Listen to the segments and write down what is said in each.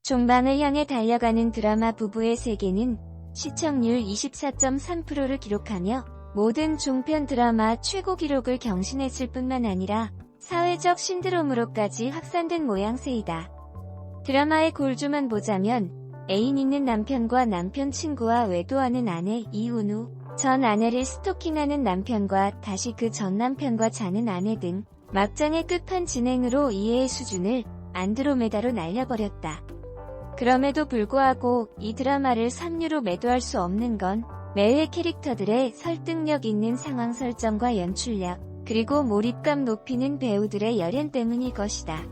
종방을 향해 달려가는 드라마 부부의 세계는 시청률 24.3%를 기록하며 모든 종편 드라마 최고 기록을 경신했을 뿐만 아니라 사회적 신드롬으로까지 확산된 모양새이다. 드라마의 골조만 보자면 애인 있는 남편과 남편 친구와 외도하는 아내 이혼 후 전 아내를 스토킹하는 남편과 다시 그 전 남편과 자는 아내 등 막장의 끝판 진행으로 이해의 수준을 안드로메다로 날려버렸다. 그럼에도 불구하고 이 드라마를 3류로 매도할 수 없는 건 매회 캐릭터들의 설득력 있는 상황 설정과 연출력, 그리고 몰입감 높이는 배우들의 열연 때문일 것이다.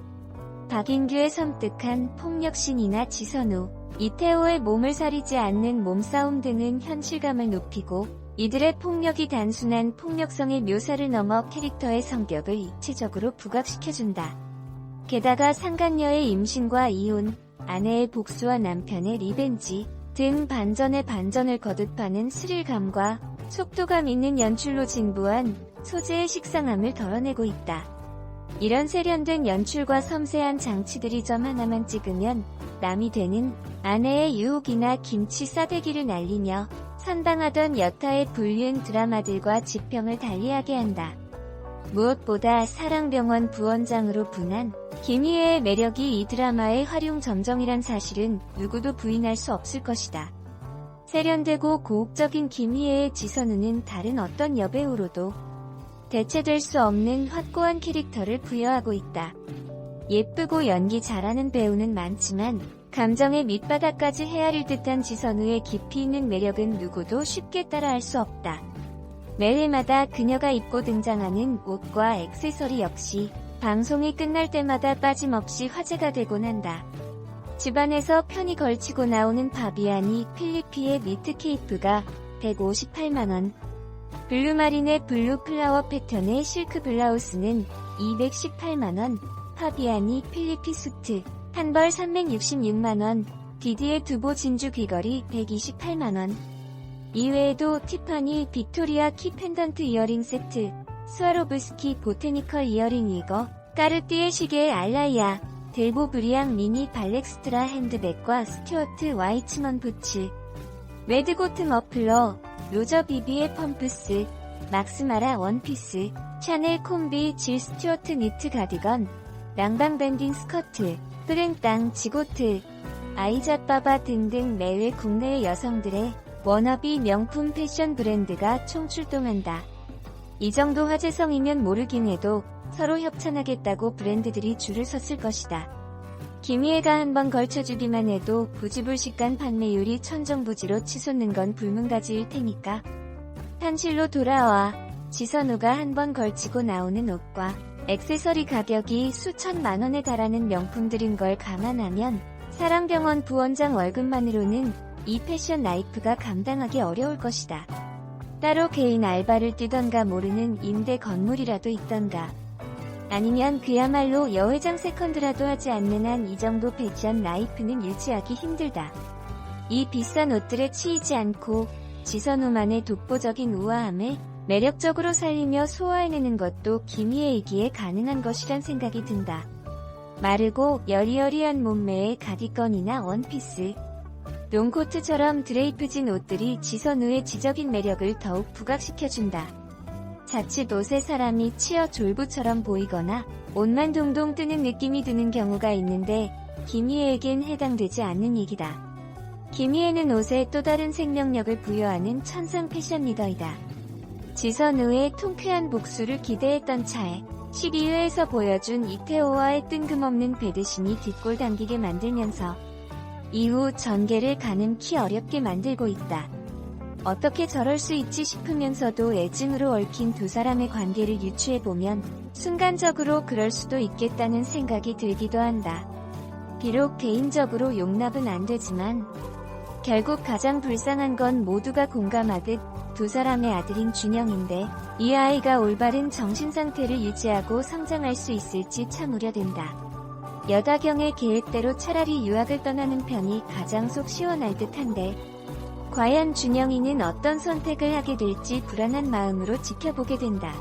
박인규의 섬뜩한 폭력신이나 지선우, 이태호의 몸을 사리지 않는 몸싸움 등은 현실감을 높이고 이들의 폭력이 단순한 폭력성의 묘사를 넘어 캐릭터의 성격을 입체적으로 부각시켜준다. 게다가 상간녀의 임신과 이혼, 아내의 복수와 남편의 리벤지 등 반전에 반전을 거듭하는 스릴감과 속도감 있는 연출로 진부한 소재의 식상함을 덜어내고 있다. 이런 세련된 연출과 섬세한 장치들이 점 하나만 찍으면 남이 되는 아내의 유혹이나 김치 싸대기를 날리며 선방하던 여타의 불륜 드라마들과 지평을 달리하게 한다. 무엇보다 사랑병원 부원장으로 분한 김희애의 매력이 이 드라마의 활용점정이란 사실은 누구도 부인할 수 없을 것이다. 세련되고 고혹적인 김희애의 지선우는 다른 어떤 여배우로도 대체될 수 없는 확고한 캐릭터를 부여하고 있다. 예쁘고 연기 잘하는 배우는 많지만 감정의 밑바닥까지 헤아릴 듯한 지선우의 깊이 있는 매력은 누구도 쉽게 따라할 수 없다. 매회마다 그녀가 입고 등장하는 옷과 액세서리 역시 방송이 끝날 때마다 빠짐없이 화제가 되곤 한다. 집안에서 편히 걸치고 나오는 바비아니 필리피의 니트 케이프가 158만원, 블루마린의 블루 플라워 패턴의 실크 블라우스는 218만원, 파비아니 필리피 수트, 한 벌 366만원, 디디의 두보 진주 귀걸이 128만원. 이외에도 티파니 빅토리아 키 펜던트 이어링 세트, 스와로브스키 보테니컬 이어링 위거, 까르띠에 시계의 알라이아, 델보 브리앙 미니 발렉스트라 핸드백과 스튜어트 와이츠먼 부츠, 레드고트 머플러, 로저 비비의 펌프스, 막스마라 원피스, 샤넬 콤비 질 스튜어트 니트 가디건, 랑방 밴딩 스커트, 프랭땅 지고트, 아이자빠바 등등 매회 국내의 여성들의 워너비 명품 패션 브랜드가 총출동한다. 이 정도 화제성이면 모르긴 해도 서로 협찬하겠다고 브랜드들이 줄을 섰을 것이다. 김희애가 한번 걸쳐주기만 해도 부지불식간 판매율이 천정부지로 치솟는 건 불문가지일 테니까. 현실로 돌아와 지선우가 한번 걸치고 나오는 옷과 액세서리 가격이 수천만원에 달하는 명품들인 걸 감안하면 사랑병원 부원장 월급만으로는 이 패션 라이프가 감당하기 어려울 것이다. 따로 개인 알바를 뛰던가 모르는 임대 건물이라도 있던가 아니면 그야말로 여회장 세컨드라도 하지 않는 한 이 정도 패션 라이프는 유지하기 힘들다. 이 비싼 옷들에 치이지 않고 지선우만의 독보적인 우아함을 매력적으로 살리며 소화해내는 것도 김희애이기에 가능한 것이란 생각이 든다. 마르고 여리여리한 몸매의 가디건이나 원피스, 롱코트처럼 드레이프진 옷들이 지선우의 지적인 매력을 더욱 부각시켜준다. 자칫 옷에 사람이 치여 졸부처럼 보이거나 옷만 동동 뜨는 느낌이 드는 경우가 있는데 김희애에겐 해당되지 않는 얘기다. 김희애는 옷에 또 다른 생명력을 부여하는 천상 패션 리더이다. 지선우의 통쾌한 복수를 기대했던 차에 12회에서 보여준 이태호와의 뜬금없는 배드신이 뒷골 당기게 만들면서 이후 전개를 가늠키 어렵게 만들고 있다. 어떻게 저럴 수 있지 싶으면서도 애증으로 얽힌 두 사람의 관계를 유추해보면 순간적으로 그럴 수도 있겠다는 생각이 들기도 한다. 비록 개인적으로 용납은 안 되지만 결국 가장 불쌍한 건 모두가 공감하듯 두 사람의 아들인 준영인데 이 아이가 올바른 정신상태를 유지하고 성장할 수 있을지 참 우려된다. 여다경의 계획대로 차라리 유학을 떠나는 편이 가장 속 시원할 듯한데 과연 준영이는 어떤 선택을 하게 될지 불안한 마음으로 지켜보게 된다.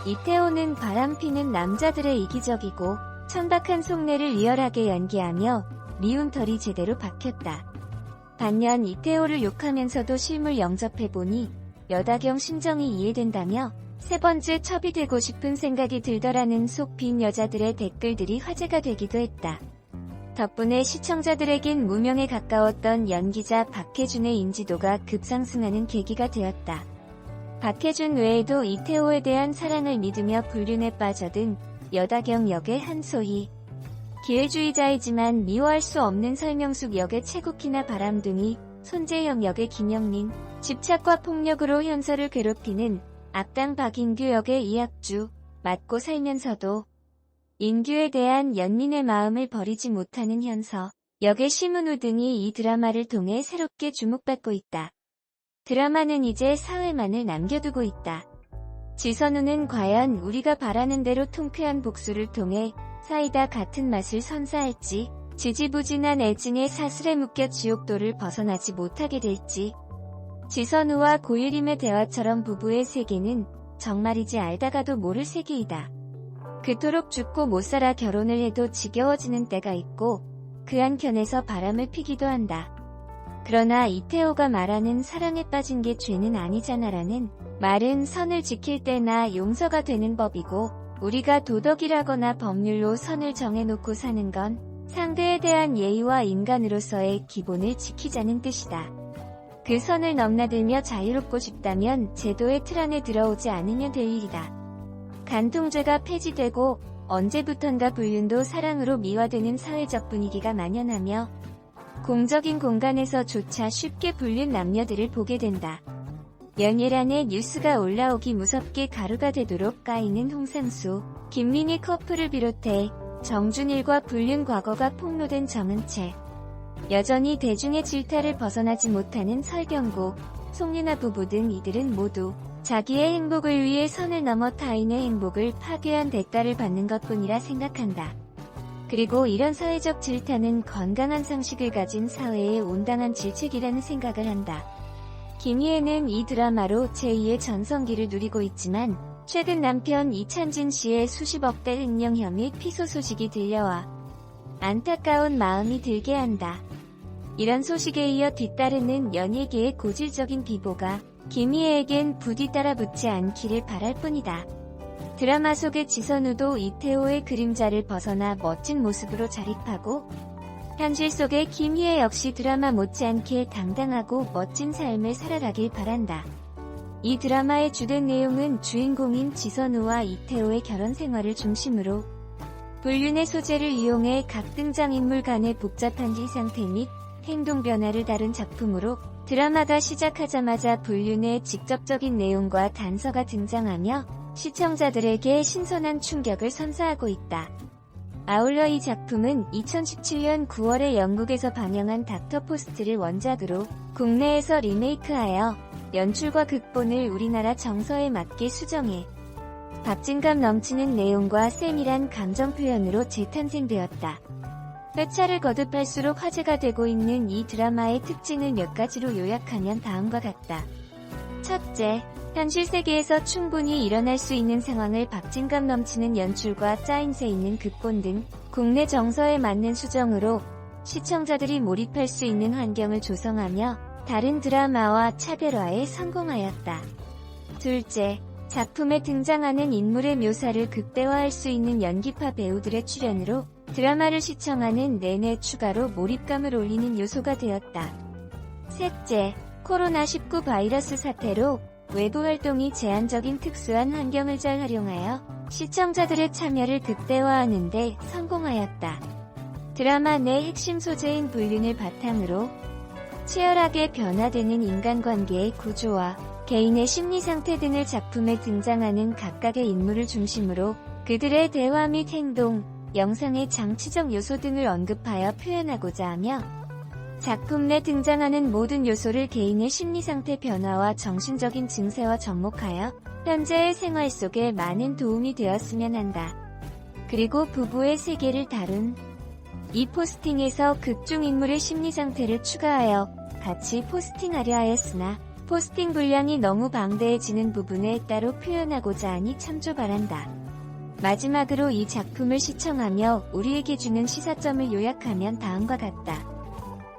이태호는 바람피는 남자들의 이기적이고 천박한 속내를 리얼하게 연기하며 미운털이 제대로 박혔다. 반면 이태호를 욕하면서도 실물 영접해보니 여다경 심정이 이해된다며 세 번째 첩이 되고 싶은 생각이 들더라는 속 빈 여자들의 댓글들이 화제가 되기도 했다. 덕분에 시청자들에겐 무명에 가까웠던 연기자 박해준의 인지도가 급상승하는 계기가 되었다. 박해준 외에도 이태호에 대한 사랑을 믿으며 불륜에 빠져든 여다경 역의 한소희, 기회주의자이지만 미워할 수 없는 설명숙 역의 최국희나 바람둥이, 손재영 역의 김영민, 집착과 폭력으로 현서를 괴롭히는 악당 박인규 역의 이학주, 맞고 살면서도 인규에 대한 연민의 마음을 버리지 못하는 현서 역의 심은우 등이 이 드라마를 통해 새롭게 주목받고 있다. 드라마는 이제 사회만을 남겨두고 있다. 지선우는 과연 우리가 바라는 대로 통쾌한 복수를 통해 사이다 같은 맛을 선사할지, 지지부진한 애증의 사슬에 묶여 지옥도를 벗어나지 못하게 될지. 지선우와 고유림의 대화처럼 부부의 세계는 정말이지 알다가도 모를 세계이다. 그토록 죽고 못살아 결혼을 해도 지겨워지는 때가 있고 그 한켠에서 바람을 피기도 한다. 그러나 이태호가 말하는 사랑에 빠진 게 죄는 아니잖아라는 말은 선을 지킬 때나 용서가 되는 법이고, 우리가 도덕이라거나 법률로 선을 정해놓고 사는 건 상대에 대한 예의와 인간으로서의 기본을 지키자는 뜻이다. 그 선을 넘나들며 자유롭고 싶다면 제도의 틀 안에 들어오지 않으면 될 일이다. 간통죄가 폐지되고 언제부턴가 불륜도 사랑으로 미화되는 사회적 분위기가 만연하며 공적인 공간에서조차 쉽게 불륜 남녀들을 보게 된다. 연예란에 뉴스가 올라오기 무섭게 가루가 되도록 까이는 홍상수, 김민희 커플을 비롯해 정준일과 불륜 과거가 폭로된 정은채, 여전히 대중의 질타를 벗어나지 못하는 설경구, 송윤아 부부 등 이들은 모두 자기의 행복을 위해 선을 넘어 타인의 행복을 파괴한 대가를 받는 것뿐이라 생각한다. 그리고 이런 사회적 질타는 건강한 상식을 가진 사회의 온당한 질책이라는 생각을 한다. 김희애는 이 드라마로 제2의 전성기를 누리고 있지만 최근 남편 이찬진 씨의 수십억 대 횡령 혐의 피소 소식이 들려와 안타까운 마음이 들게 한다. 이런 소식에 이어 뒤따르는 연예계의 고질적인 비보가 김희애에겐 부디 따라붙지 않기를 바랄 뿐이다. 드라마 속의 지선우도 이태호의 그림자를 벗어나 멋진 모습으로 자립하고, 현실 속의 김희애 역시 드라마 못지않게 당당하고 멋진 삶을 살아가길 바란다. 이 드라마의 주된 내용은 주인공인 지선우와 이태호의 결혼 생활을 중심으로 불륜의 소재를 이용해 각 등장인물 간의 복잡한 지상태 및 행동 변화를 다룬 작품으로, 드라마가 시작하자마자 불륜의 직접적인 내용과 단서가 등장하며 시청자들에게 신선한 충격을 선사하고 있다. 아울러 이 작품은 2017년 9월에 영국에서 방영한 닥터 포스트를 원작으로 국내에서 리메이크하여 연출과 극본을 우리나라 정서에 맞게 수정해 박진감 넘치는 내용과 세밀한 감정 표현으로 재탄생되었다. 회차를 거듭할수록 화제가 되고 있는 이 드라마의 특징을 몇 가지로 요약하면 다음과 같다. 첫째, 현실 세계에서 충분히 일어날 수 있는 상황을 박진감 넘치는 연출과 짜임새 있는 극본 등 국내 정서에 맞는 수정으로 시청자들이 몰입할 수 있는 환경을 조성하며 다른 드라마와 차별화에 성공하였다. 둘째, 작품에 등장하는 인물의 묘사를 극대화할 수 있는 연기파 배우들의 출연으로 드라마를 시청하는 내내 추가로 몰입감을 올리는 요소가 되었다. 셋째, 코로나19 바이러스 사태로 외부 활동이 제한적인 특수한 환경을 잘 활용하여 시청자들의 참여를 극대화하는 데 성공하였다. 드라마 내 핵심 소재인 불륜을 바탕으로 치열하게 변화되는 인간관계의 구조와 개인의 심리 상태 등을 작품에 등장하는 각각의 인물을 중심으로 그들의 대화 및 행동, 영상의 장치적 요소 등을 언급하여 표현하고자 하며 작품 내 등장하는 모든 요소를 개인의 심리 상태 변화와 정신적인 증세와 접목하여 현재의 생활 속에 많은 도움이 되었으면 한다. 그리고 부부의 세계를 다룬 이 포스팅에서 극중 인물의 심리 상태를 추가하여 같이 포스팅하려 하였으나 포스팅 분량이 너무 방대해지는 부분에 따로 표현하고자 하니 참조 바란다. 마지막으로 이 작품을 시청하며 우리에게 주는 시사점을 요약하면 다음과 같다.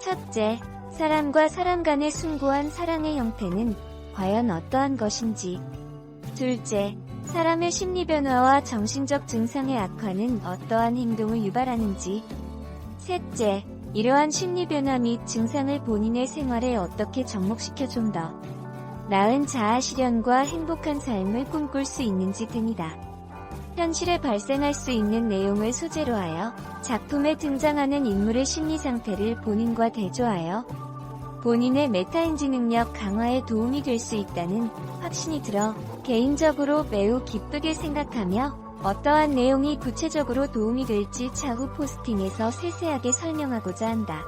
첫째, 사람과 사람 간의 숭고한 사랑의 형태는 과연 어떠한 것인지. 둘째, 사람의 심리 변화와 정신적 증상의 악화는 어떠한 행동을 유발하는지. 셋째, 이러한 심리 변화 및 증상을 본인의 생활에 어떻게 접목시켜 좀 더 나은 자아 실현과 행복한 삶을 꿈꿀 수 있는지 등이다. 현실에 발생할 수 있는 내용을 소재로 하여 작품에 등장하는 인물의 심리 상태를 본인과 대조하여 본인의 메타인지 능력 강화에 도움이 될 수 있다는 확신이 들어 개인적으로 매우 기쁘게 생각하며 어떠한 내용이 구체적으로 도움이 될지 차후 포스팅에서 세세하게 설명하고자 한다.